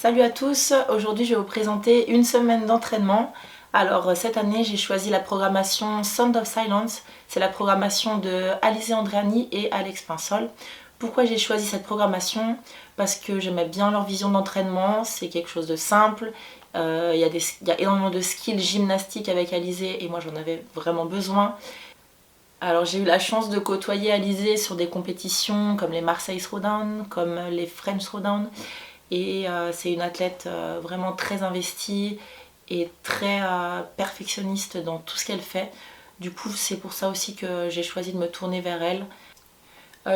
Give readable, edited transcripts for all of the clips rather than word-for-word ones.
Salut à tous, aujourd'hui je vais vous présenter une semaine d'entraînement. Alors cette année j'ai choisi la programmation Sound of Silence, c'est la programmation de Alizé Andréani et Alex Pinsol. Pourquoi j'ai choisi cette programmation? Parce que j'aimais bien leur vision d'entraînement, c'est quelque chose de simple. Il y a énormément de skills gymnastiques avec Alizé et moi j'en avais vraiment besoin. Alors j'ai eu la chance de côtoyer Alizé sur des compétitions comme les Marseille Throwdown, comme les French Throwdown. Et c'est une athlète vraiment très investie et très perfectionniste dans tout ce qu'elle fait. Du coup, c'est pour ça aussi que j'ai choisi de me tourner vers elle.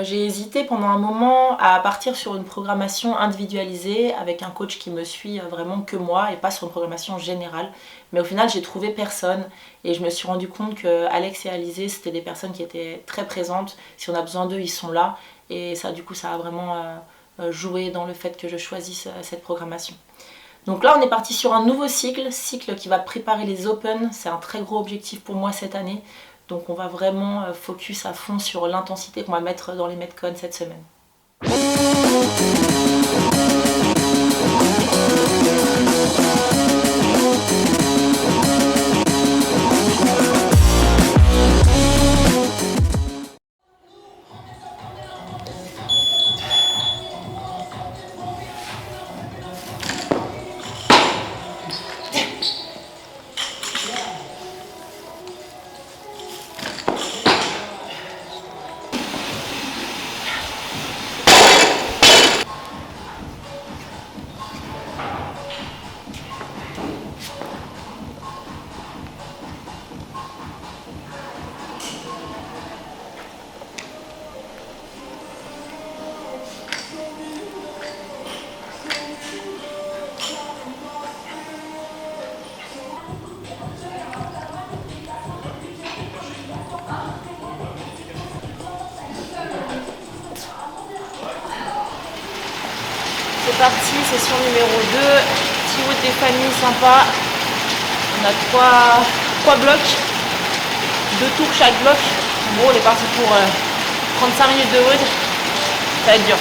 J'ai hésité pendant un moment à partir sur une programmation individualisée avec un coach qui me suit vraiment que moi et pas sur une programmation générale. Mais au final, j'ai trouvé personne et je me suis rendu compte que Alex et Alizé, c'était des personnes qui étaient très présentes. Si on a besoin d'eux, ils sont là. Et ça, du coup, ça a vraiment joué dans le fait que je choisisse cette programmation. Donc là, on est parti sur un nouveau cycle qui va préparer les Open. C'est un très gros objectif pour moi cette année. Donc on va vraiment focus à fond sur l'intensité qu'on va mettre dans les Metcon cette semaine. C'est parti, session numéro 2, petit wood des familles sympa. On a 3 blocs, 2 tours chaque bloc. En gros, on est parti pour 35 minutes de wood, ça va être dur.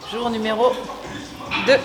Jour numéro 2.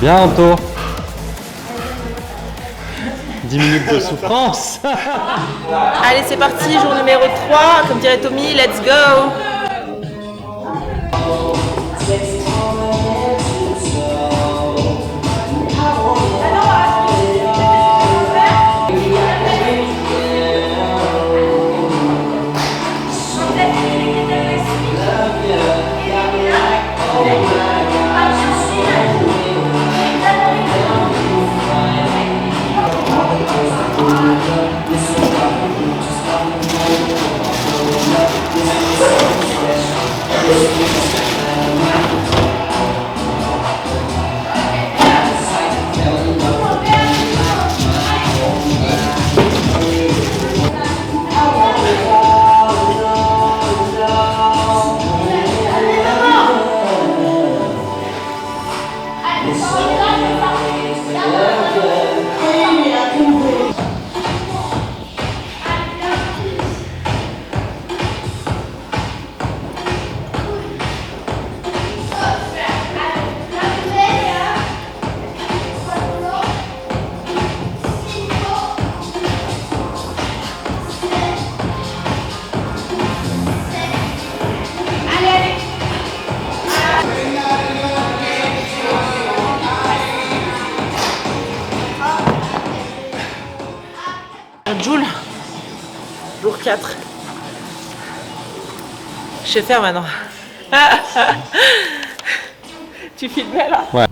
Bien Anto. 10 minutes de souffrance. Allez, c'est parti, jour numéro 3, comme dirait Tommy, let's go. Jour 4. Je vais faire maintenant. Tu filmais là? Ouais.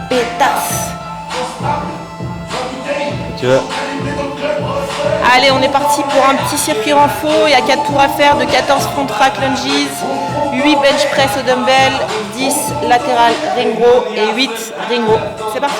Pétasse. Tu veux? Allez, on est parti pour un petit circuit renfo. Il y a 4 tours à faire de 14 front rack lunges, 8 bench press au dumbbell, 10 latéral ring row et 8 ring row. C'est parti.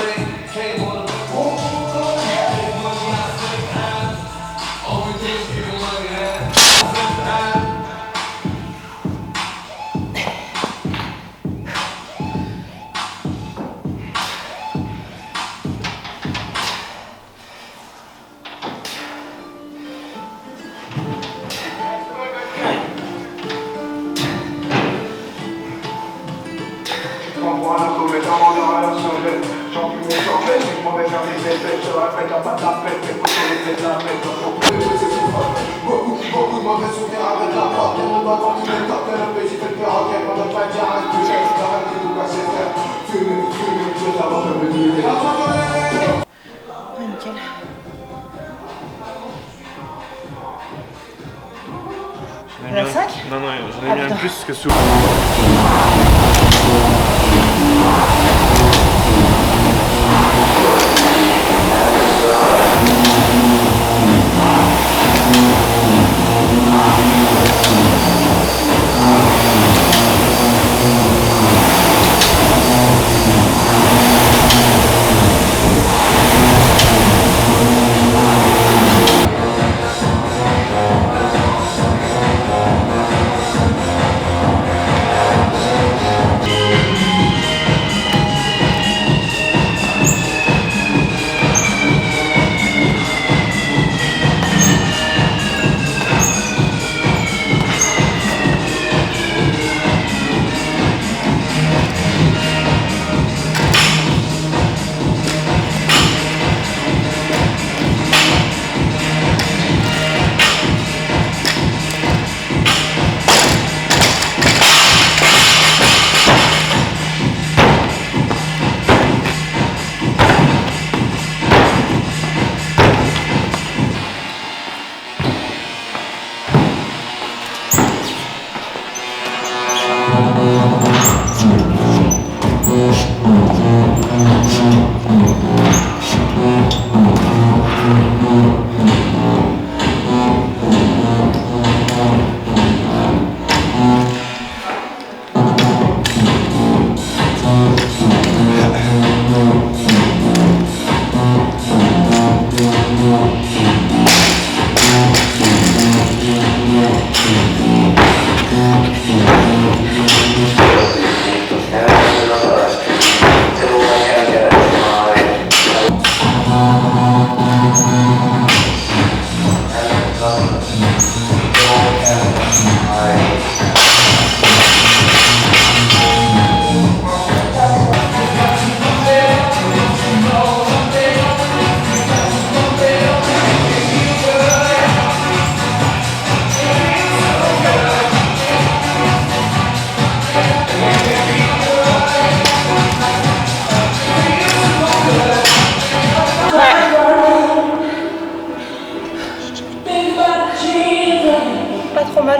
Nickel. Il y en a 5? Non, non, j'en ai Ah, mis un putain. plus que souvent.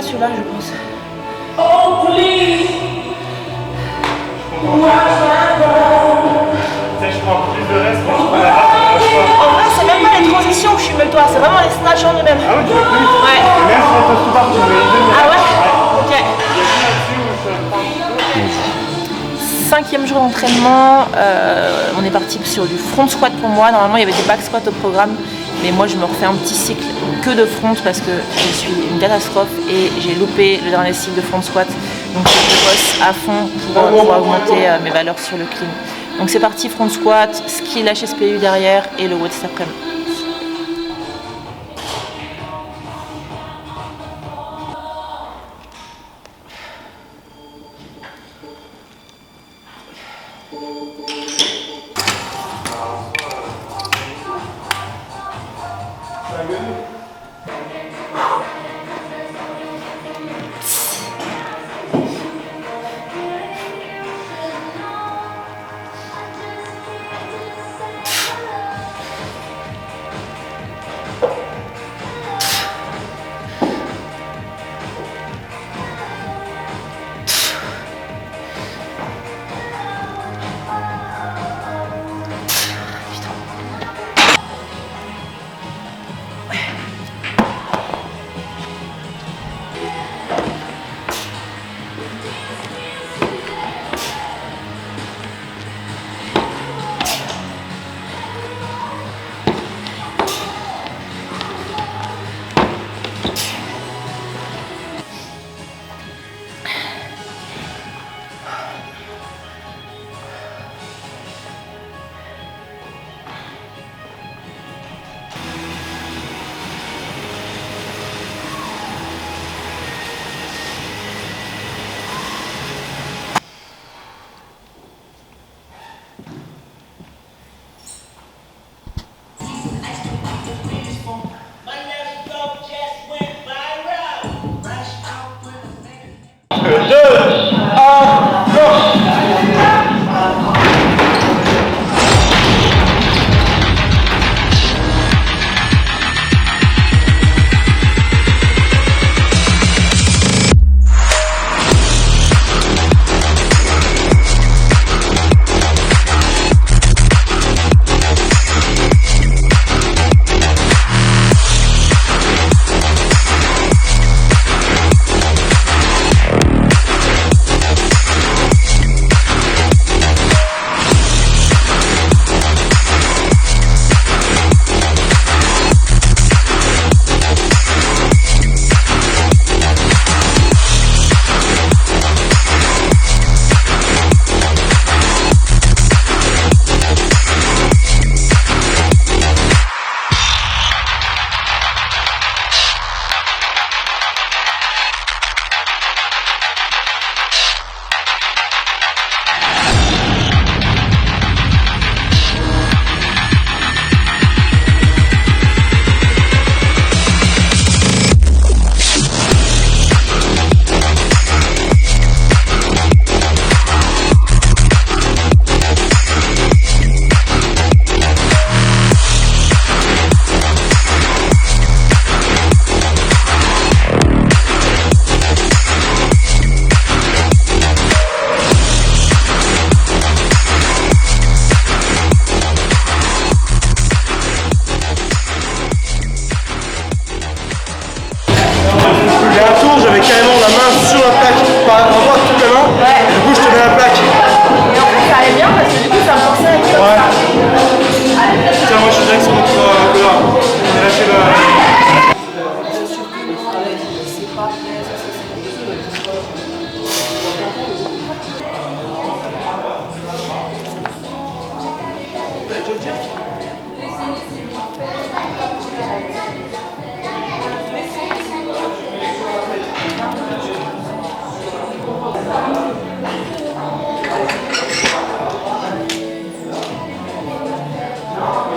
celui-là, je pense. Je prends plus de reste, mais je prends la barre. En vrai, c'est même pas les transitions que je suis mieux que toi, c'est vraiment les snatchs en eux-mêmes. Ah ouais, tu veux plus? Ouais. Même si on te sous barre, tu mets une demi-heure. Ah ouais? Ok. Là-dessus, 5e jour d'entraînement, on est parti sur du front squat pour moi. Normalement, il y avait des back squats au programme, mais moi, je me refais un petit cycle que de front parce que je suis une catastrophe et j'ai loupé le dernier cycle de front squat. Donc, je bosse à fond pour augmenter mes valeurs sur le clean. Donc, c'est parti, front squat, skill HSPU derrière et le WOD cet après-midi.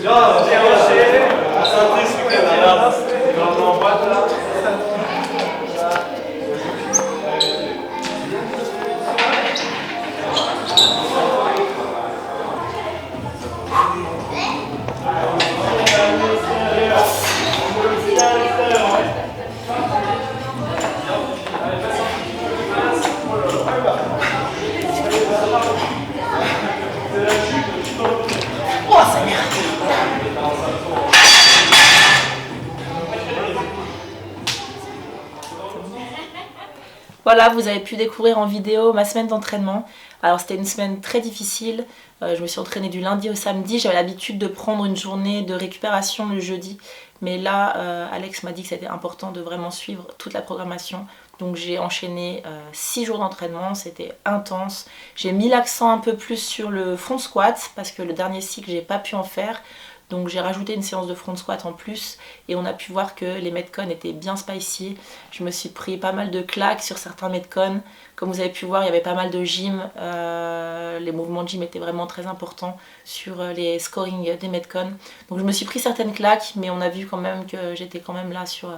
Ja, det är Voilà, vous avez pu découvrir en vidéo ma semaine d'entraînement. Alors c'était une semaine très difficile, je me suis entraînée du lundi au samedi, j'avais l'habitude de prendre une journée de récupération le jeudi. Mais là, Alex m'a dit que c'était important de vraiment suivre toute la programmation. Donc j'ai enchaîné 6 jours d'entraînement, c'était intense. J'ai mis l'accent un peu plus sur le front squat parce que le dernier cycle, j'ai pas pu en faire. Donc j'ai rajouté une séance de front squat en plus et on a pu voir que les metcons étaient bien spicy. Je me suis pris pas mal de claques sur certains metcons. Comme vous avez pu voir, il y avait pas mal de gym. Les mouvements de gym étaient vraiment très importants sur les scoring des metcons. Donc je me suis pris certaines claques, mais on a vu quand même que j'étais quand même là sur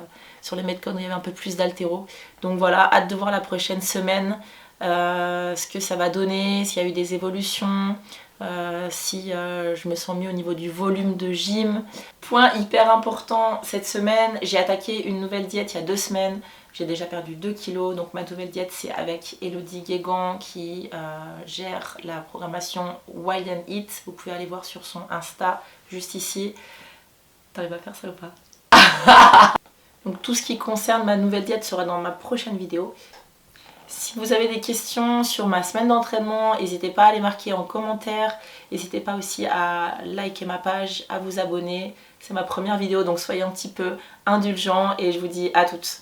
les metcons où il y avait un peu plus d'haltéro. Donc voilà, hâte de voir la prochaine semaine ce que ça va donner, s'il y a eu des évolutions. Si je me sens mieux au niveau du volume de gym. Point hyper important cette semaine, j'ai attaqué une nouvelle diète il y a 2 semaines. J'ai déjà perdu 2 kilos, donc ma nouvelle diète c'est avec Elodie Guégan qui gère la programmation Wild and Eat. Vous pouvez aller voir sur son Insta juste ici. T'arrives à faire ça ou pas? Donc tout ce qui concerne ma nouvelle diète sera dans ma prochaine vidéo. Si vous avez des questions sur ma semaine d'entraînement, n'hésitez pas à les marquer en commentaire. N'hésitez pas aussi à liker ma page, à vous abonner. C'est ma première vidéo, donc soyez un petit peu indulgents et je vous dis à toutes.